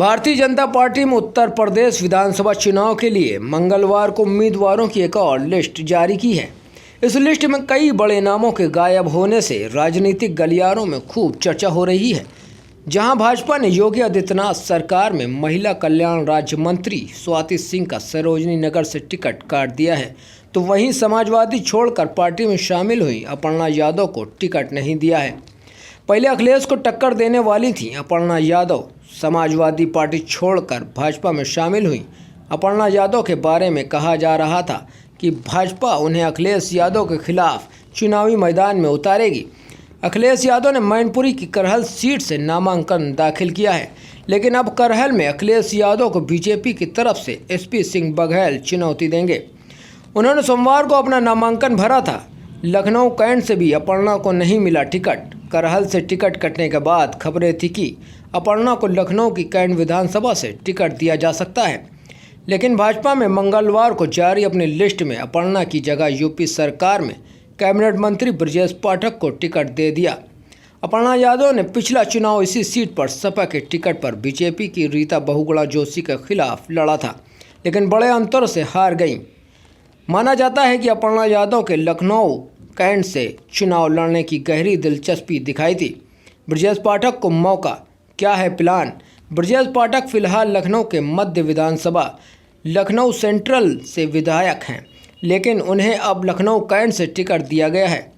Bharatiya Janata party में उत्तर प्रदेश विधानसभा चुनाव के लिए मंगलवार को उम्मीदवारों की एक और लिस्ट जारी की है। इस लिस्ट में कई बड़े नामों के गायब होने से राजनीतिक गलियारों में खूब चर्चा हो रही है। जहां भाजपा ने योगी आदित्यनाथ सरकार में महिला कल्याण राज्य मंत्री स्वाति सिंह का सरोजनी नगर से टिकट काट दिया है, तो वहीं समाजवादी छोड़कर पार्टी में शामिल हुई अपर्णा यादव को टिकट नहीं दिया है। पहले अखिलेश को टक्कर देने वाली थी अपर्णा यादव। समाजवादी पार्टी छोड़कर भाजपा में शामिल हुई अपर्णा यादव के बारे में कहा जा रहा था कि भाजपा उन्हें अखिलेश यादव के खिलाफ चुनावी मैदान में उतारेगी। अखिलेश यादव ने मैनपुरी की करहल सीट से नामांकन दाखिल किया है, लेकिन अब करहल में अखिलेश यादव को बीजेपी की तरफ से एसपी सिंह बघेल चुनौती देंगे। उन्होंने सोमवार को अपना नामांकन भरा था। लखनऊ कैंट से भी अपर्णा को नहीं मिला टिकट। करहल से टिकट कटने के बाद खबरें थी कि अपर्णा को लखनऊ की कैंट विधानसभा से टिकट दिया जा सकता है, लेकिन भाजपा में मंगलवार को जारी अपनी लिस्ट में अपर्णा की जगह यूपी सरकार में कैबिनेट मंत्री ब्रजेश पाठक को टिकट दे दिया। अपर्णा यादव ने पिछला चुनाव इसी सीट पर सपा के टिकट पर बीजेपी की रीता बहुगुणा जोशी के खिलाफ लड़ा था, लेकिन बड़े अंतर से हार गईं। माना जाता है कि अपर्णा यादव के लखनऊ कैंट से चुनाव लड़ने की गहरी दिलचस्पी दिखाई थी। ब्रजेश पाठक को मौका, क्या है प्लान? ब्रजेश पाठक फिलहाल लखनऊ के मध्य विधानसभा लखनऊ सेंट्रल से विधायक हैं, लेकिन उन्हें अब लखनऊ कैंट से टिकट दिया गया है।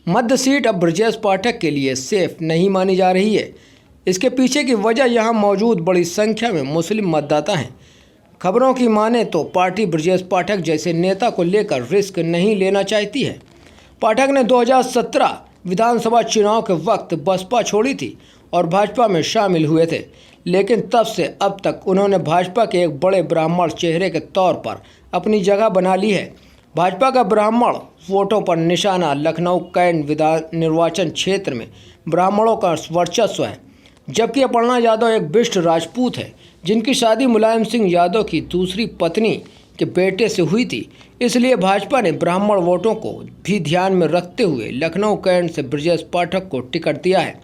मध्य सीट अब ब्रजेश पाठक के लिए सेफ नहीं मानी जा रही है। इसके पीछे की वजह यहाँ मौजूद बड़ी संख्या में मुस्लिम मतदाता हैं। खबरों की माने तो पार्टी ब्रजेश पाठक जैसे नेता को लेकर रिस्क नहीं लेना चाहती है। पाठक ने 2017 विधानसभा चुनाव के वक्त बसपा छोड़ी थी और भाजपा में शामिल हुए थे, लेकिन तब से अब तक उन्होंने भाजपा के एक बड़े ब्राह्मण चेहरे के तौर पर अपनी जगह बना ली है। भाजपा का ब्राह्मण वोटों पर निशाना लखनऊ कैंट विधान निर्वाचन क्षेत्र में ब्राह्मणों का वर्चस्व है, जबकि अपर्णा यादव एक बिष्ट राजपूत है जिनकी शादी मुलायम सिंह यादव की दूसरी पत्नी के बेटे से हुई थी। इसलिए भाजपा ने ब्राह्मण वोटों को भी ध्यान में रखते हुए लखनऊ कैंट से ब्रजेश पाठक को टिकट दिया है।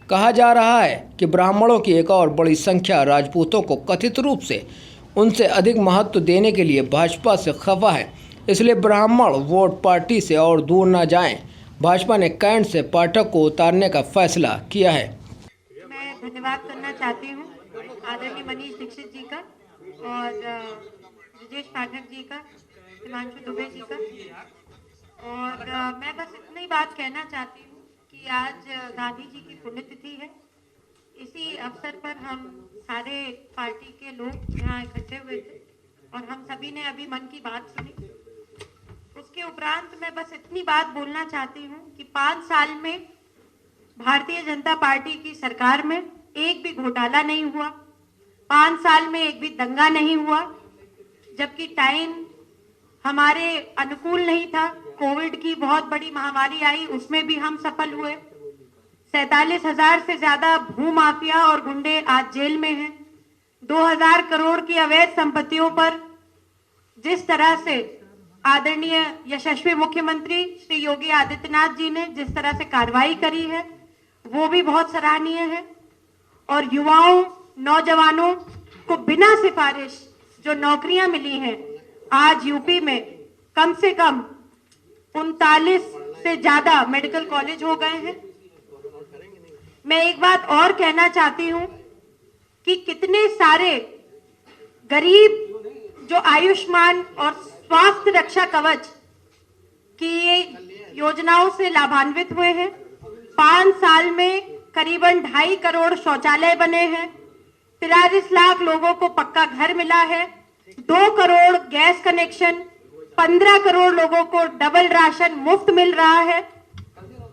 कहा जा रहा है कि ब्राह्मणों की एक और बड़ी संख्या राजपूतों को कथित रूप से उनसे अधिक महत्व देने के लिए भाजपा से खफा है, इसलिए ब्राह्मण वोट पार्टी से और दूर न जाएं। भाजपा ने कैंट से पाठक को उतारने का फैसला किया है। मैं धन्यवाद करना चाहती हूँ आदरणीय मनीष दीक्षित जी का और ब्रजेश पाठक जी का, हिमांशु दुबे जी का। और मैं बस इतनी बात कहना चाहती हूँ कि आज गांधी जी की पुण्यतिथि है। इसी अवसर पर हम सारे पार्टी के लोग यहाँ इकट्ठे हुए थे और हम सभी ने अभी मन की बात सुनी। उसके उपरांत मैं बस इतनी बात बोलना चाहती हूँ कि 5 साल में भारतीय जनता पार्टी की सरकार में एक भी घोटाला नहीं हुआ, 5 साल में एक भी दंगा नहीं हुआ, जबकि टाइम हमारे अनुकूल नहीं था। कोविड की बहुत बड़ी महामारी आई, उसमें भी हम सफल हुए। 47,000 से ज्यादा भूमाफिया और गुंडे आज जेल में हैं। 2,000 करोड़ की अवैध संपत्तियों पर जिस तरह से आदरणीय यशस्वी मुख्यमंत्री श्री योगी आदित्यनाथ जी ने जिस तरह से कार्रवाई करी है, वो भी बहुत सराहनीय है। और युवाओं, नौजवानों को बिना सिफारिश जो नौकरियां मिली हैं, आज यूपी में कम से कम 39 से ज्यादा मेडिकल कॉलेज हो गए हैं। मैं एक बात और कहना चाहती हूं कि कितने सारे गरीब जो आयुष्मान और स्वास्थ्य रक्षा कवच की ये योजनाओं से लाभान्वित हुए हैं। 5 साल में करीबन 2.5 करोड़ शौचालय बने हैं, 43 लाख लोगों को पक्का घर मिला है, 2 करोड़ गैस कनेक्शन, 15 करोड़ लोगों को डबल राशन मुफ्त मिल रहा है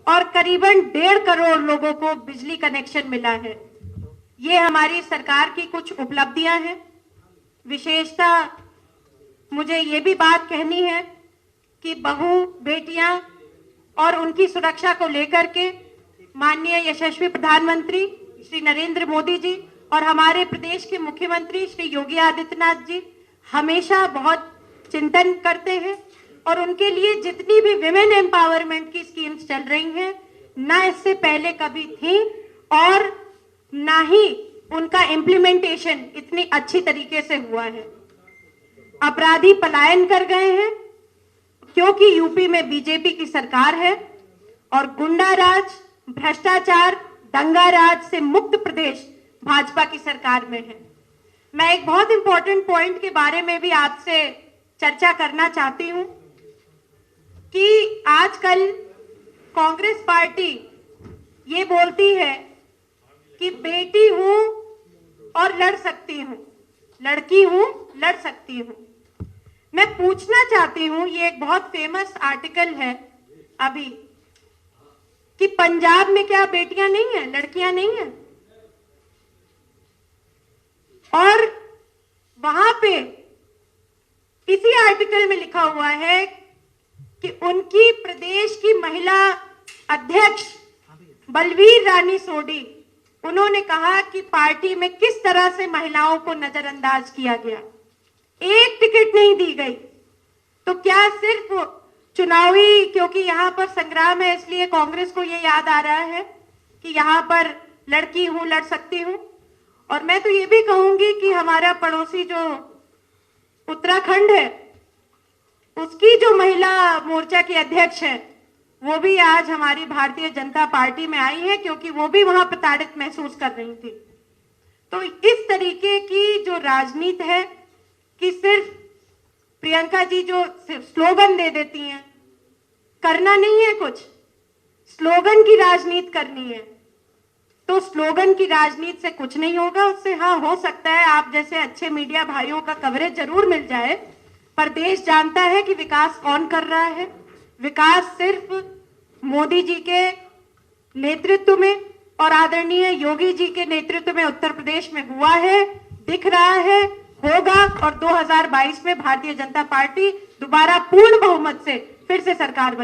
और करीबन 1.5 करोड़ लोगों को बिजली कनेक्शन मिला है। ये हमारी सरकार की कुछ उपलब्धियां हैं। विशेषता मुझे ये भी बात कहनी है कि बहू बेटियां और उनकी सुरक्षा को लेकर के माननीय यशस्वी प्रधानमंत्री श्री नरेंद्र मोदी जी और हमारे प्रदेश के मुख्यमंत्री श्री योगी आदित्यनाथ जी हमेशा बहुत चिंतन करते हैं और उनके लिए जितनी भी विमेन एम्पावरमेंट की स्कीम्स चल रही हैं, ना इससे पहले कभी थी और ना ही उनका इम्प्लीमेंटेशन इतनी अच्छी तरीके से हुआ है। अपराधी पलायन कर गए हैं क्योंकि यूपी में बीजेपी की सरकार है और गुंडा राज, भ्रष्टाचार, दंगा राज से मुक्त प्रदेश भाजपा की सरकार में है। मैं एक बहुत इंपॉर्टेंट पॉइंट के बारे में भी आपसे चर्चा करना चाहती हूं कि आजकल कांग्रेस पार्टी ये बोलती है कि बेटी हूं और लड़ सकती हूं, लड़की हूं, लड़ सकती हूं। मैं पूछना चाहती हूं, ये एक बहुत फेमस आर्टिकल है अभी, कि पंजाब में क्या बेटियां नहीं हैं, लड़कियां नहीं हैं? और वहां पे इसी आर्टिकल में लिखा हुआ है कि उनकी प्रदेश की महिला अध्यक्ष बलवीर रानी सोडी, उन्होंने कहा कि पार्टी में किस तरह से महिलाओं को नजरअंदाज किया गया, एक टिकट नहीं दी गई। तो क्या सिर्फ चुनावी, क्योंकि यहां पर संग्राम है इसलिए कांग्रेस को ये याद आ रहा है कि यहां पर लड़की हूं, लड़ सकती हूं? और मैं तो ये भी कहूंगी कि हमारा पड़ोसी जो उत्तराखंड है, उसकी जो महिला मोर्चा की अध्यक्ष है, वो भी आज हमारी भारतीय जनता पार्टी में आई है क्योंकि वो भी वहां प्रताड़ित महसूस कर रही थी। तो इस तरीके की जो राजनीति है कि सिर्फ प्रियंका जी जो सिर्फ स्लोगन दे देती हैं, करना नहीं है कुछ, स्लोगन की राजनीति करनी है। तो स्लोगन की राजनीति से कुछ नहीं होगा। उससे हाँ, हो सकता है आप जैसे अच्छे मीडिया भाइयों का कवरेज जरूर मिल जाए, पर देश जानता है कि विकास कौन कर रहा है। विकास सिर्फ मोदी जी के नेतृत्व में और आदरणीय योगी जी के नेतृत्व में उत्तर प्रदेश में हुआ है, दिख रहा है, होगा। और 2022 में भारतीय जनता पार्टी दोबारा पूर्ण बहुमत से फिर से सरकार